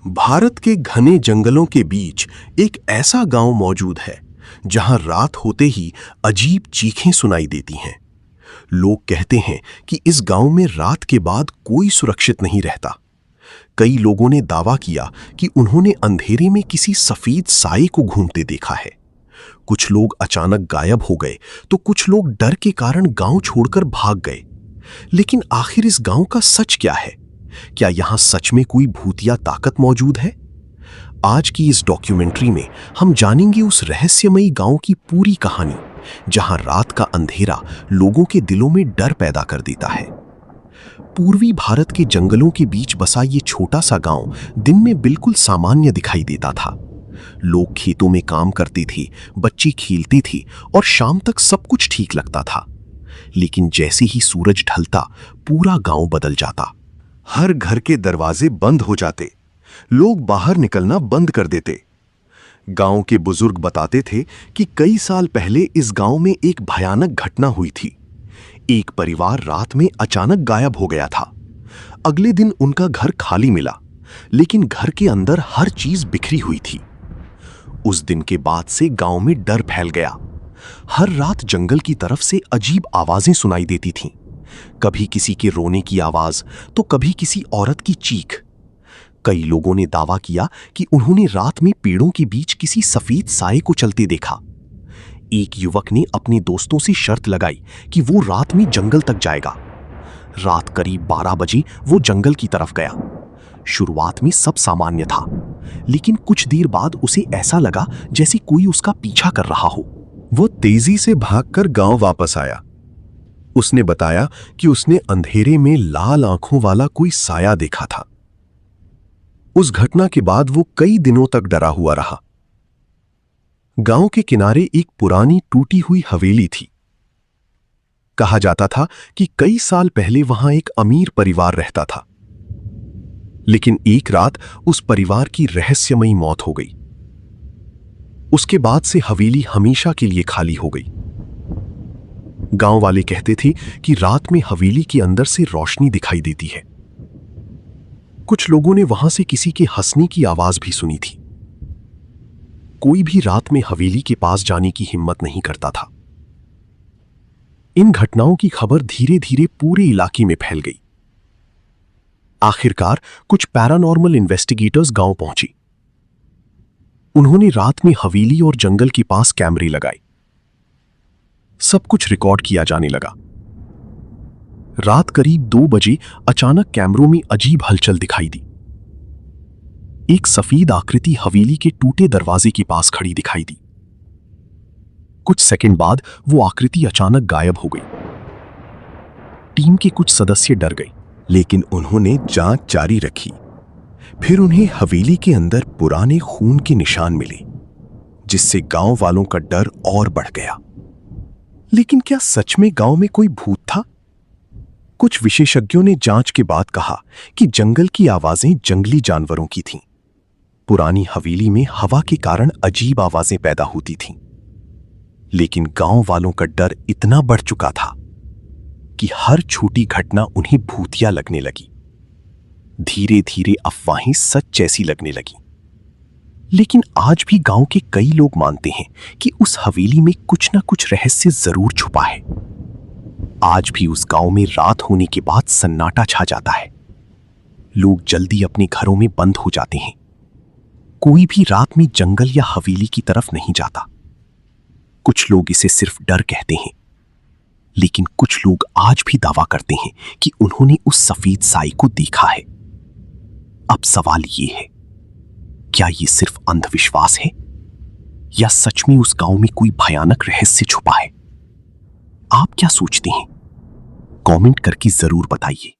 भारत के घने जंगलों के बीच एक ऐसा गांव मौजूद है जहां रात होते ही अजीब चीखें सुनाई देती हैं। लोग कहते हैं कि इस गांव में रात के बाद कोई सुरक्षित नहीं रहता। कई लोगों ने दावा किया कि उन्होंने अंधेरे में किसी सफेद साए को घूमते देखा है। कुछ लोग अचानक गायब हो गए तो कुछ लोग डर के कारण गांव छोड़कर भाग गए। लेकिन आखिर इस गांव का सच क्या है? क्या यहां सच में कोई भूतिया ताकत मौजूद है? आज की इस डॉक्यूमेंट्री में हम जानेंगे उस रहस्यमयी गांव की पूरी कहानी, जहां रात का अंधेरा लोगों के दिलों में डर पैदा कर देता है। पूर्वी भारत के जंगलों के बीच बसा ये छोटा सा गांव दिन में बिल्कुल सामान्य दिखाई देता था। लोग खेतों में काम करते थे, बच्चे खेलते थे और शाम तक सब कुछ ठीक लगता था। लेकिन जैसे ही सूरज ढलता, पूरा गांव बदल जाता। हर घर के दरवाजे बंद हो जाते, लोग बाहर निकलना बंद कर देते। गांव के बुजुर्ग बताते थे कि कई साल पहले इस गांव में एक भयानक घटना हुई थी। एक परिवार रात में अचानक गायब हो गया था। अगले दिन उनका घर खाली मिला, लेकिन घर के अंदर हर चीज बिखरी हुई थी। उस दिन के बाद से गांव में डर फैल गया। हर रात जंगल की तरफ से अजीब आवाजें सुनाई देती थीं। कभी किसी के रोने की आवाज तो कभी किसी औरत की चीख। कई लोगों ने दावा किया कि उन्होंने रात में पेड़ों के बीच किसी सफेद साए को चलते देखा। एक युवक ने अपने दोस्तों से शर्त लगाई कि वो रात में जंगल तक जाएगा। रात करीब 12 बजे वो जंगल की तरफ गया। शुरुआत में सब सामान्य था, लेकिन कुछ देर बाद उसे ऐसा लगा जैसे कोई उसका पीछा कर रहा हो। वो तेजी से भागकर गांव वापस आया। उसने बताया कि उसने अंधेरे में लाल आंखों वाला कोई साया देखा था। उस घटना के बाद वो कई दिनों तक डरा हुआ रहा। गांव के किनारे एक पुरानी टूटी हुई हवेली थी। कहा जाता था कि कई साल पहले वहां एक अमीर परिवार रहता था। लेकिन एक रात उस परिवार की रहस्यमयी मौत हो गई। उसके बाद से हवेली हमेशा के लिए खाली हो गई। गांव वाले कहते थे कि रात में हवेली के अंदर से रोशनी दिखाई देती है। कुछ लोगों ने वहां से किसी के हंसने की आवाज भी सुनी थी। कोई भी रात में हवेली के पास जाने की हिम्मत नहीं करता था। इन घटनाओं की खबर धीरे धीरे पूरे इलाके में फैल गई। आखिरकार कुछ पैरानॉर्मल इन्वेस्टिगेटर्स गांव पहुंचे। उन्होंने रात में हवेली और जंगल के पास कैमरे लगाए। सब कुछ रिकॉर्ड किया जाने लगा। रात करीब 2 बजे अचानक कैमरों में अजीब हलचल दिखाई दी। एक सफेद आकृति हवेली के टूटे दरवाजे के पास खड़ी दिखाई दी। कुछ सेकंड बाद वो आकृति अचानक गायब हो गई। टीम के कुछ सदस्य डर गए, लेकिन उन्होंने जांच जारी रखी। फिर उन्हें हवेली के अंदर पुराने खून के निशान मिले, जिससे गांव वालों का डर और बढ़ गया। लेकिन क्या सच में गांव में कोई भूत था? कुछ विशेषज्ञों ने जांच के बाद कहा कि जंगल की आवाजें जंगली जानवरों की थीं। पुरानी हवेली में हवा के कारण अजीब आवाजें पैदा होती थीं। लेकिन गांव वालों का डर इतना बढ़ चुका था कि हर छोटी घटना उन्हें भूतिया लगने लगी। धीरे धीरे अफवाहें सच जैसी लगने लगी। लेकिन आज भी गांव के कई लोग मानते हैं कि उस हवेली में कुछ ना कुछ रहस्य जरूर छुपा है। आज भी उस गांव में रात होने के बाद सन्नाटा छा जाता है। लोग जल्दी अपने घरों में बंद हो जाते हैं। कोई भी रात में जंगल या हवेली की तरफ नहीं जाता। कुछ लोग इसे सिर्फ डर कहते हैं, लेकिन कुछ लोग आज भी दावा करते हैं कि उन्होंने उस सफेद साई को देखा है। अब सवाल ये है, क्या ये सिर्फ अंधविश्वास है या सच में उस गांव में कोई भयानक रहस्य छुपा है? आप क्या सोचते हैं? कमेंट करके जरूर बताइए।